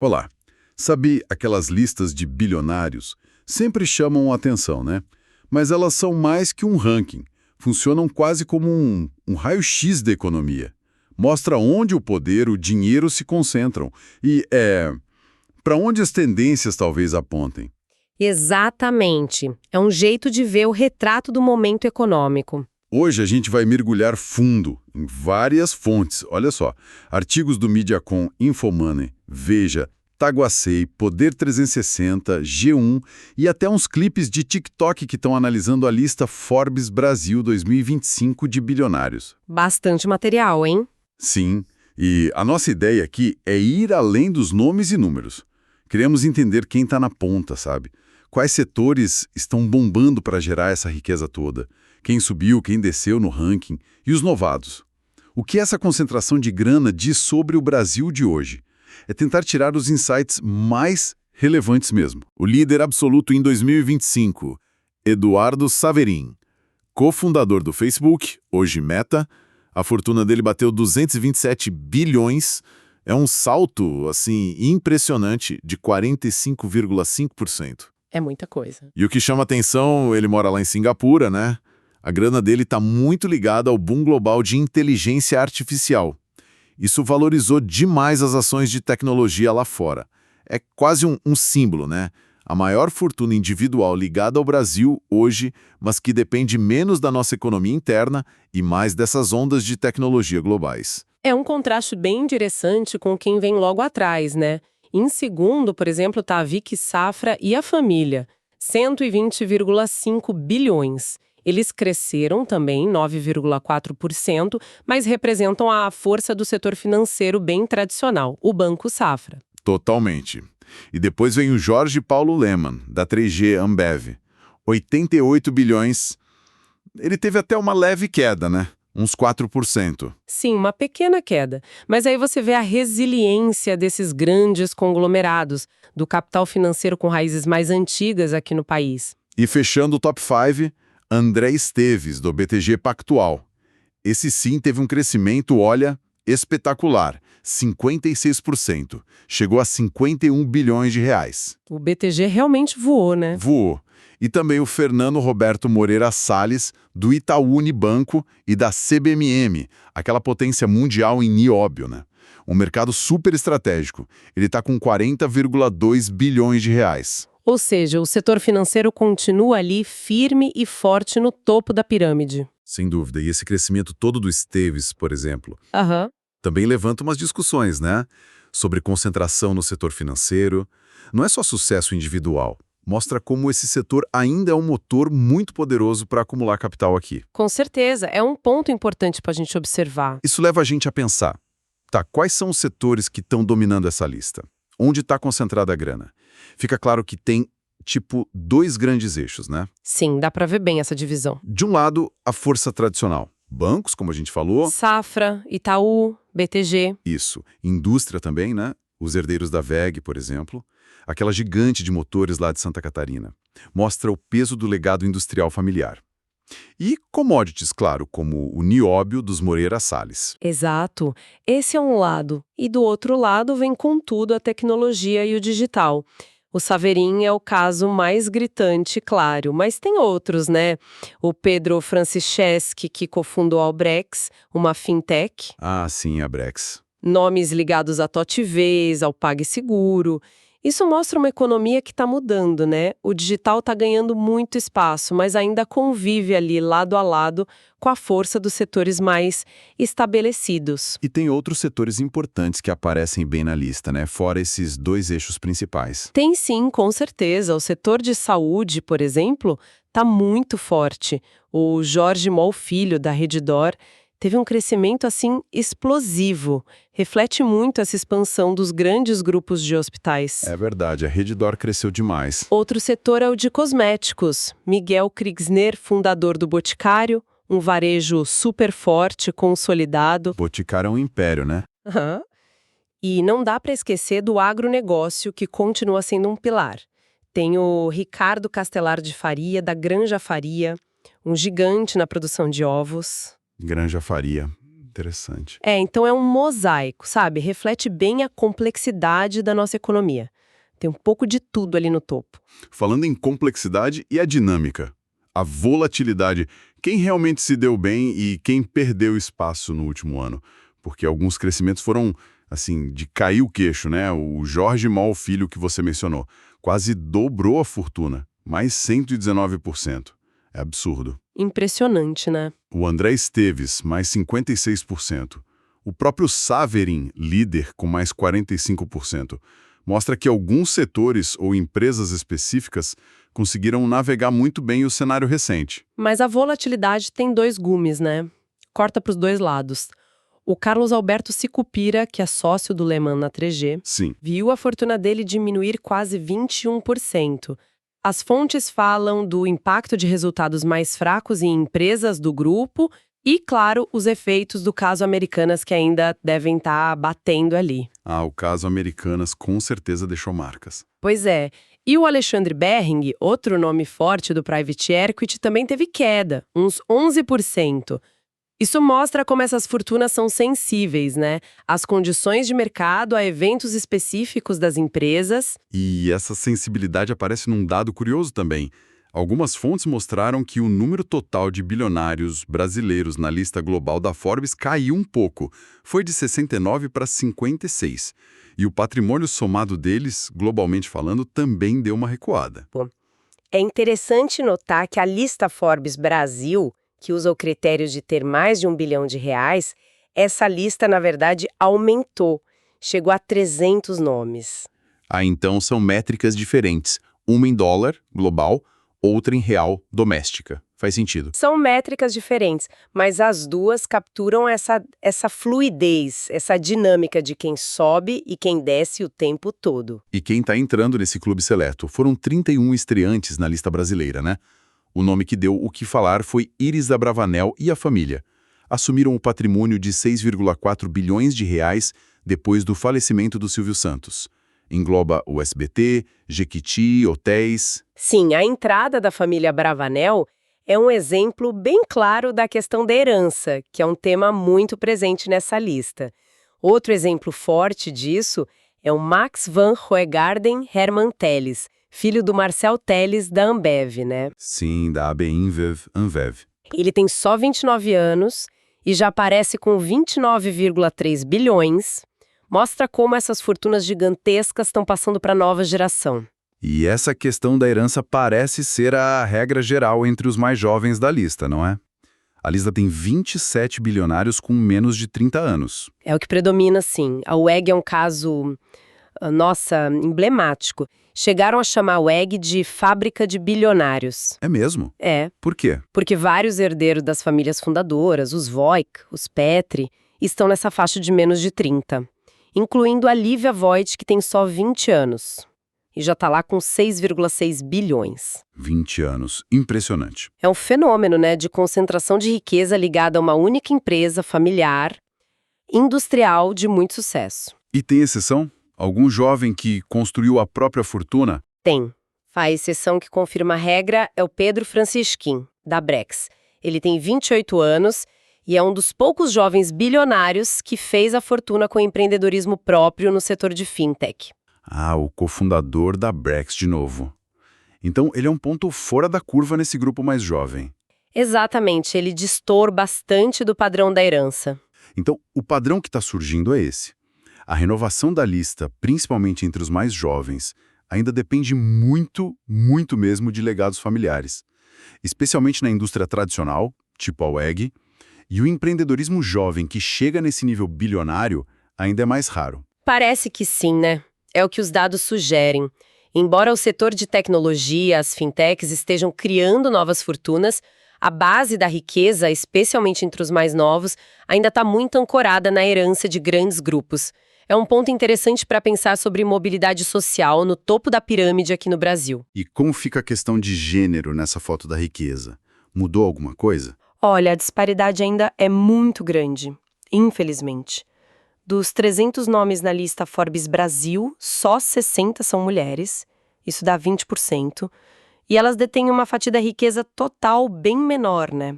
Olá. Sabe, aquelas listas de bilionários sempre chamam a atenção, né? Mas elas são mais que um ranking. Funcionam quase como um raio-x da economia. Mostra onde o poder, o dinheiro se concentram. E para onde as tendências talvez apontem. Exatamente. É um jeito de ver o retrato do momento econômico. Hoje a gente vai mergulhar fundo em várias fontes. Olha só, artigos do Mediacom, Infomoney, Veja, Taguacei, Poder 360, G1 e até uns clipes de TikTok que estão analisando a lista Forbes Brasil 2025 de bilionários. Bastante material, hein? Sim, e a nossa ideia aqui é ir além dos nomes e números. Queremos entender quem está na ponta, sabe? Quais setores estão bombando para gerar essa riqueza toda? Quem subiu, quem desceu no ranking? E os novados? O que essa concentração de grana diz sobre o Brasil de hoje? É tentar tirar os insights mais relevantes mesmo. O líder absoluto em 2025, Eduardo Saverin, cofundador do Facebook, hoje Meta. A fortuna dele bateu 227 bilhões. É um salto, assim, impressionante de 45,5%. É muita coisa. E o que chama atenção, ele mora lá em Singapura, né? A grana dele está muito ligada ao boom global de inteligência artificial. Isso valorizou demais as ações de tecnologia lá fora. É quase um símbolo, né? A maior fortuna individual ligada ao Brasil hoje, mas que depende menos da nossa economia interna e mais dessas ondas de tecnologia globais. É um contraste bem interessante com quem vem logo atrás, né? Em segundo, por exemplo, está a Vicky Safra e a família, 120,5 bilhões. Eles cresceram também 9,4%, mas representam a força do setor financeiro bem tradicional, o Banco Safra. Totalmente. E depois vem o Jorge Paulo Lemann, da 3G Ambev. 88 bilhões. Ele teve até uma leve queda, né? Uns 4%. Sim, uma pequena queda. Mas aí você vê a resiliência desses grandes conglomerados, do capital financeiro com raízes mais antigas aqui no país. E fechando o top 5, André Esteves, do BTG Pactual. Esse sim teve um crescimento, olha, espetacular, 56%. Chegou a 51 bilhões de reais. O BTG realmente voou, né? Voou. E também o Fernando Roberto Moreira Salles, do Itaú Unibanco e da CBMM, aquela potência mundial em nióbio, né? Um mercado super estratégico. Ele está com 40,2 bilhões de reais. Ou seja, o setor financeiro continua ali firme e forte no topo da pirâmide. Sem dúvida. E esse crescimento todo do Esteves, por exemplo, Aham. também levanta umas discussões, né? Sobre concentração no setor financeiro. Não é só sucesso individual. Mostra como esse setor ainda é um motor muito poderoso para acumular capital aqui. Com certeza, é um ponto importante para a gente observar. Isso leva a gente a pensar, tá, quais são os setores que estão dominando essa lista? Onde está concentrada a grana? Fica claro que tem, tipo, dois grandes eixos, né? Sim, dá para ver bem essa divisão. De um lado, a força tradicional. Bancos, como a gente falou. Safra, Itaú, BTG. Isso. Indústria também, né? Os herdeiros da WEG, por exemplo. Aquela gigante de motores lá de Santa Catarina. Mostra o peso do legado industrial familiar. E commodities, claro, como o nióbio dos Moreira Salles. Exato. Esse é um lado. E do outro lado vem com tudo a tecnologia e o digital. O Saverin é o caso mais gritante, claro, mas tem outros, né? O Pedro Franciszewski, que cofundou a Albrex, uma fintech. Ah, sim, a Brex. Nomes ligados a TOTVs, ao PagSeguro. Isso mostra uma economia que está mudando, né? O digital está ganhando muito espaço, mas ainda convive ali lado a lado com a força dos setores mais estabelecidos. E tem outros setores importantes que aparecem bem na lista, né? Fora esses dois eixos principais. Tem sim, com certeza. O setor de saúde, por exemplo, está muito forte. O Jorge Moll Filho, da Redditor, teve um crescimento, assim, explosivo. Reflete muito essa expansão dos grandes grupos de hospitais. É verdade, a Redditor cresceu demais. Outro setor é o de cosméticos. Miguel Kriegsner, fundador do Boticário, um varejo super forte, consolidado. Boticário é um império, né? Aham. E não dá para esquecer do agronegócio, que continua sendo um pilar. Tem o Ricardo Castelar de Faria, da Granja Faria, um gigante na produção de ovos. Granja Faria. Interessante. Então é um mosaico, sabe? Reflete bem a complexidade da nossa economia. Tem um pouco de tudo ali no topo. Falando em complexidade e a dinâmica, a volatilidade, quem realmente se deu bem e quem perdeu espaço no último ano? Porque alguns crescimentos foram, assim, de cair o queixo, né? O Jorge Moll Filho que você mencionou, quase dobrou a fortuna, mais 119%. É absurdo. Impressionante, né? O André Esteves, mais 56%. O próprio Saverin, líder, com mais 45%. Mostra que alguns setores ou empresas específicas conseguiram navegar muito bem o cenário recente. Mas a volatilidade tem dois gumes, né? Corta para os dois lados. O Carlos Alberto Sicupira, que é sócio do Lehman na 3G, Sim, viu a fortuna dele diminuir quase 21%. As fontes falam do impacto de resultados mais fracos em empresas do grupo e, claro, os efeitos do caso Americanas que ainda devem estar batendo ali. o caso Americanas com certeza deixou marcas. Pois é. E o Alexandre Behring, outro nome forte do Private Equity, também teve queda, uns 11%. Isso mostra como essas fortunas são sensíveis, né? Às condições de mercado, a eventos específicos das empresas. E essa sensibilidade aparece num dado curioso também. Algumas fontes mostraram que o número total de bilionários brasileiros na lista global da Forbes caiu um pouco. Foi de 69 para 56. E o patrimônio somado deles, globalmente falando, também deu uma recuada. É interessante notar que a lista Forbes Brasil, que usa o critério de ter mais de R$ 1 bilhão, essa lista, na verdade, aumentou. Chegou a 300 nomes. Então são métricas diferentes. Uma em dólar, global, outra em real, doméstica. Faz sentido. São métricas diferentes, mas as duas capturam essa fluidez, essa dinâmica de quem sobe e quem desce o tempo todo. E quem está entrando nesse clube seleto? Foram 31 estreantes na lista brasileira, né? O nome que deu o que falar foi Iris Abravanel e a família. Assumiram o patrimônio de 6,4 bilhões de reais depois do falecimento do Silvio Santos. Engloba o SBT, Jequiti, hotéis. Sim, a entrada da família Abravanel é um exemplo bem claro da questão da herança, que é um tema muito presente nessa lista. Outro exemplo forte disso é o Max van Hoegaarden Herman Telles, filho do Marcel Telles da Ambev, né? Sim, da AB Ambev. Ele tem só 29 anos e já aparece com 29,3 bilhões. Mostra como essas fortunas gigantescas estão passando para a nova geração. E essa questão da herança parece ser a regra geral entre os mais jovens da lista, não é? A lista tem 27 bilionários com menos de 30 anos. É o que predomina, sim. A WEG é um caso, emblemático. Chegaram a chamar a WEG de fábrica de bilionários. É mesmo? É, Por quê? porque vários herdeiros das famílias fundadoras, os Voigt, os Petri, estão nessa faixa de menos de 30. Incluindo a Lívia Voigt, que tem só 20 anos. E já está lá com 6,6 bilhões. 20 anos. Impressionante. É um fenômeno, né, de concentração de riqueza ligada a uma única empresa familiar, industrial de muito sucesso. E tem exceção? Algum jovem que construiu a própria fortuna? Tem. A exceção que confirma a regra é o Pedro Francisquim, da Brex. Ele tem 28 anos e é um dos poucos jovens bilionários que fez a fortuna com empreendedorismo próprio no setor de fintech. O cofundador da Brex de novo. Então, ele é um ponto fora da curva nesse grupo mais jovem. Exatamente, ele destoa bastante do padrão da herança. Então, o padrão que está surgindo é esse. A renovação da lista, principalmente entre os mais jovens, ainda depende muito, muito mesmo de legados familiares. Especialmente na indústria tradicional, tipo a WEG, e o empreendedorismo jovem que chega nesse nível bilionário ainda é mais raro. Parece que sim, né? É o que os dados sugerem. Embora o setor de tecnologia, as fintechs, estejam criando novas fortunas, a base da riqueza, especialmente entre os mais novos, ainda está muito ancorada na herança de grandes grupos. É um ponto interessante para pensar sobre mobilidade social no topo da pirâmide aqui no Brasil. E como fica a questão de gênero nessa foto da riqueza? Mudou alguma coisa? Olha, a disparidade ainda é muito grande, infelizmente. Dos 300 nomes na lista Forbes Brasil, só 60 são mulheres, isso dá 20%, e elas detêm uma fatia da riqueza total bem menor, né?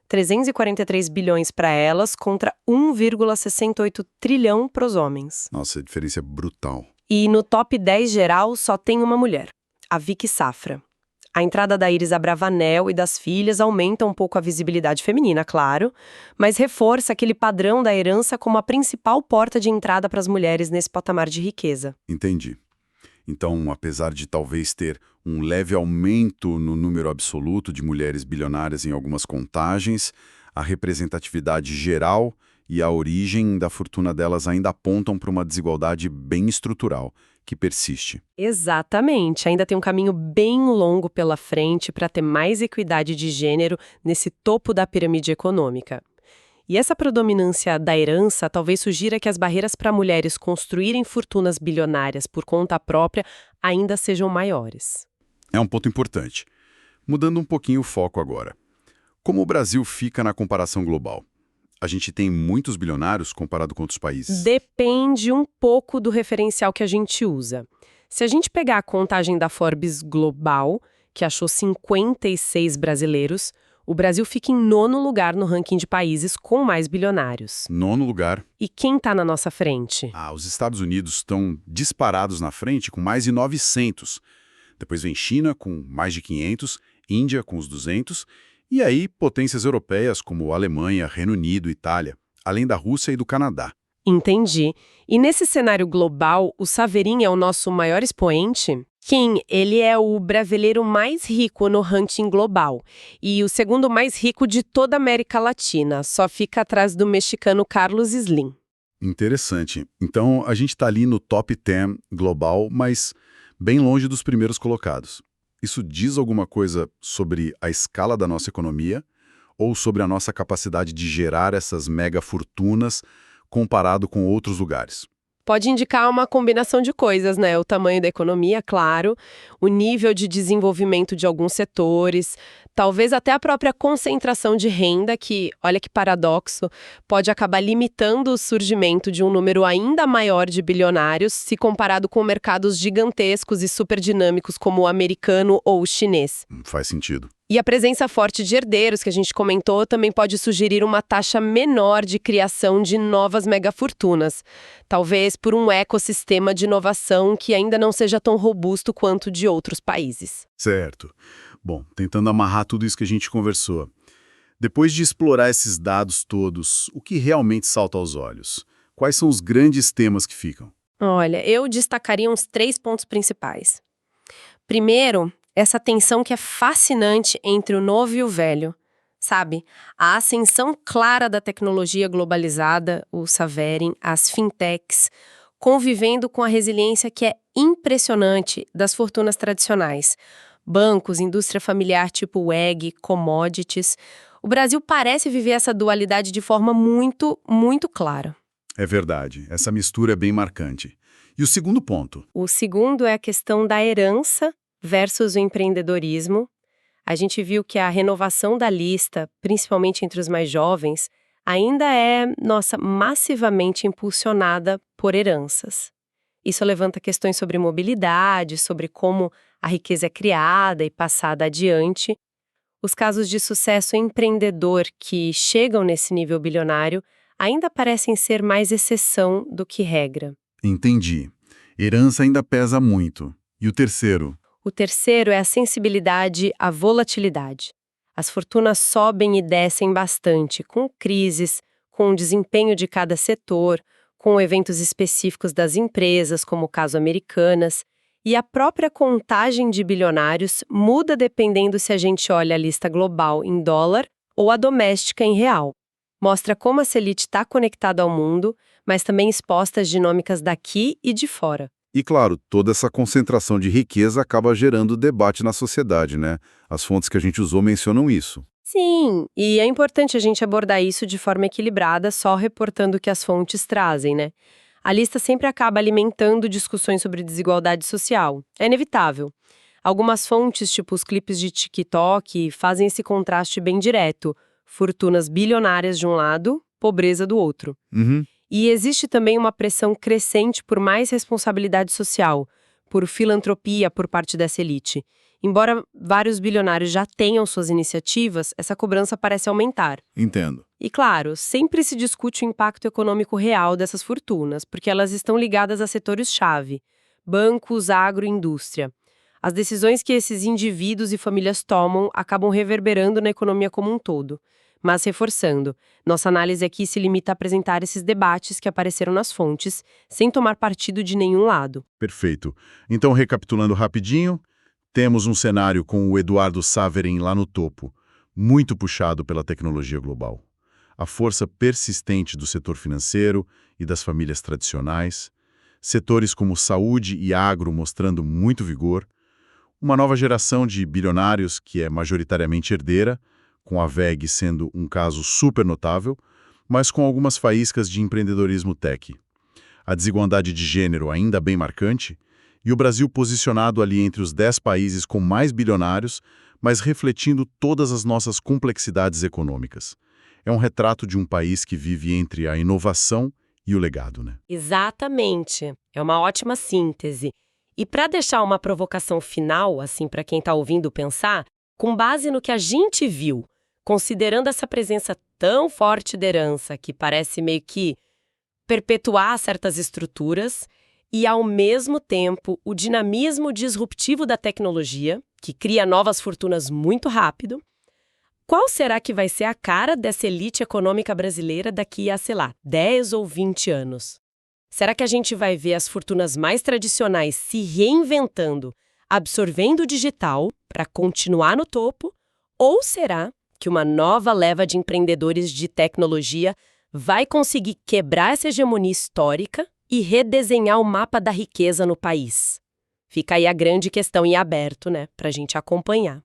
343 bilhões para elas contra 1,68 trilhão para os homens. Nossa, a diferença é brutal. E no top 10 geral só tem uma mulher, a Vicky Safra. A entrada da Iris Abravanel e das filhas aumenta um pouco a visibilidade feminina, claro, mas reforça aquele padrão da herança como a principal porta de entrada para as mulheres nesse patamar de riqueza. Entendi. Então, apesar de talvez ter um leve aumento no número absoluto de mulheres bilionárias em algumas contagens, a representatividade geral e a origem da fortuna delas ainda apontam para uma desigualdade bem estrutural, que persiste. Exatamente. Ainda tem um caminho bem longo pela frente para ter mais equidade de gênero nesse topo da pirâmide econômica. E essa predominância da herança talvez sugira que as barreiras para mulheres construírem fortunas bilionárias por conta própria ainda sejam maiores. É um ponto importante. Mudando um pouquinho o foco agora. Como o Brasil fica na comparação global? A gente tem muitos bilionários comparado com outros países? Depende um pouco do referencial que a gente usa. Se a gente pegar a contagem da Forbes Global, que achou 56 brasileiros, o Brasil fica em 9º lugar no ranking de países com mais bilionários. 9º lugar. E quem está na nossa frente? Os Estados Unidos estão disparados na frente com mais de 900. Depois vem China com mais de 500, Índia com os 200, e aí potências europeias como Alemanha, Reino Unido, Itália, além da Rússia e do Canadá. Entendi. E nesse cenário global, o Saverin é o nosso maior expoente? Kim, ele é o brasileiro mais rico no ranking global e o segundo mais rico de toda a América Latina, só fica atrás do mexicano Carlos Slim. Interessante. Então, a gente está ali no top 10 global, mas bem longe dos primeiros colocados. Isso diz alguma coisa sobre a escala da nossa economia ou sobre a nossa capacidade de gerar essas mega fortunas comparado com outros lugares? Pode indicar uma combinação de coisas, né? O tamanho da economia, claro, o nível de desenvolvimento de alguns setores, talvez até a própria concentração de renda, que, olha que paradoxo, pode acabar limitando o surgimento de um número ainda maior de bilionários se comparado com mercados gigantescos e superdinâmicos como o americano ou o chinês. Faz sentido. E a presença forte de herdeiros, que a gente comentou, também pode sugerir uma taxa menor de criação de novas megafortunas. Talvez por um ecossistema de inovação que ainda não seja tão robusto quanto de outros países. Certo. Bom, tentando amarrar tudo isso que a gente conversou. Depois de explorar esses dados todos, o que realmente salta aos olhos? Quais são os grandes temas que ficam? Olha, eu destacaria uns 3 pontos principais. Primeiro, essa tensão que é fascinante entre o novo e o velho, sabe? A ascensão clara da tecnologia globalizada, o Saverin, as fintechs, convivendo com a resiliência que é impressionante das fortunas tradicionais. Bancos, indústria familiar tipo WEG, commodities. O Brasil parece viver essa dualidade de forma muito, muito clara. É verdade, essa mistura é bem marcante. E o segundo ponto? O segundo é a questão da herança versus o empreendedorismo. A gente viu que a renovação da lista, principalmente entre os mais jovens, ainda é, massivamente impulsionada por heranças. Isso levanta questões sobre mobilidade, sobre como a riqueza é criada e passada adiante. Os casos de sucesso empreendedor que chegam nesse nível bilionário ainda parecem ser mais exceção do que regra. Entendi. Herança ainda pesa muito. E o terceiro? O terceiro é a sensibilidade à volatilidade. As fortunas sobem e descem bastante, com crises, com o desempenho de cada setor, com eventos específicos das empresas, como o caso Americanas, e a própria contagem de bilionários muda dependendo se a gente olha a lista global em dólar ou a doméstica em real. Mostra como a elite está conectada ao mundo, mas também exposta às dinâmicas daqui e de fora. E claro, toda essa concentração de riqueza acaba gerando debate na sociedade, né? As fontes que a gente usou mencionam isso. Sim, e é importante a gente abordar isso de forma equilibrada, só reportando o que as fontes trazem, né? A lista sempre acaba alimentando discussões sobre desigualdade social. É inevitável. Algumas fontes, tipo os clipes de TikTok, fazem esse contraste bem direto. Fortunas bilionárias de um lado, pobreza do outro. E existe também uma pressão crescente por mais responsabilidade social, por filantropia por parte dessa elite. Embora vários bilionários já tenham suas iniciativas, essa cobrança parece aumentar. Entendo. E claro, sempre se discute o impacto econômico real dessas fortunas, porque elas estão ligadas a setores-chave: bancos, agro e indústria. As decisões que esses indivíduos e famílias tomam acabam reverberando na economia como um todo. Mas reforçando, nossa análise aqui se limita a apresentar esses debates que apareceram nas fontes, sem tomar partido de nenhum lado. Perfeito. Então, recapitulando rapidinho, temos um cenário com o Eduardo Saverin lá no topo, muito puxado pela tecnologia global. A força persistente do setor financeiro e das famílias tradicionais, setores como saúde e agro mostrando muito vigor, uma nova geração de bilionários que é majoritariamente herdeira, com a VEG sendo um caso super notável, mas com algumas faíscas de empreendedorismo tech. A desigualdade de gênero ainda bem marcante, e o Brasil posicionado ali entre os 10 países com mais bilionários, mas refletindo todas as nossas complexidades econômicas. É um retrato de um país que vive entre a inovação e o legado, né? Exatamente. É uma ótima síntese. E para deixar uma provocação final, assim, para quem está ouvindo pensar, com base no que a gente viu, considerando essa presença tão forte de herança, que parece meio que perpetuar certas estruturas, e, ao mesmo tempo, o dinamismo disruptivo da tecnologia, que cria novas fortunas muito rápido, qual será que vai ser a cara dessa elite econômica brasileira daqui a, sei lá, 10 ou 20 anos? Será que a gente vai ver as fortunas mais tradicionais se reinventando, absorvendo o digital para continuar no topo? Ou será que uma nova leva de empreendedores de tecnologia vai conseguir quebrar essa hegemonia histórica e redesenhar o mapa da riqueza no país? Fica aí a grande questão em aberto, né, para a gente acompanhar.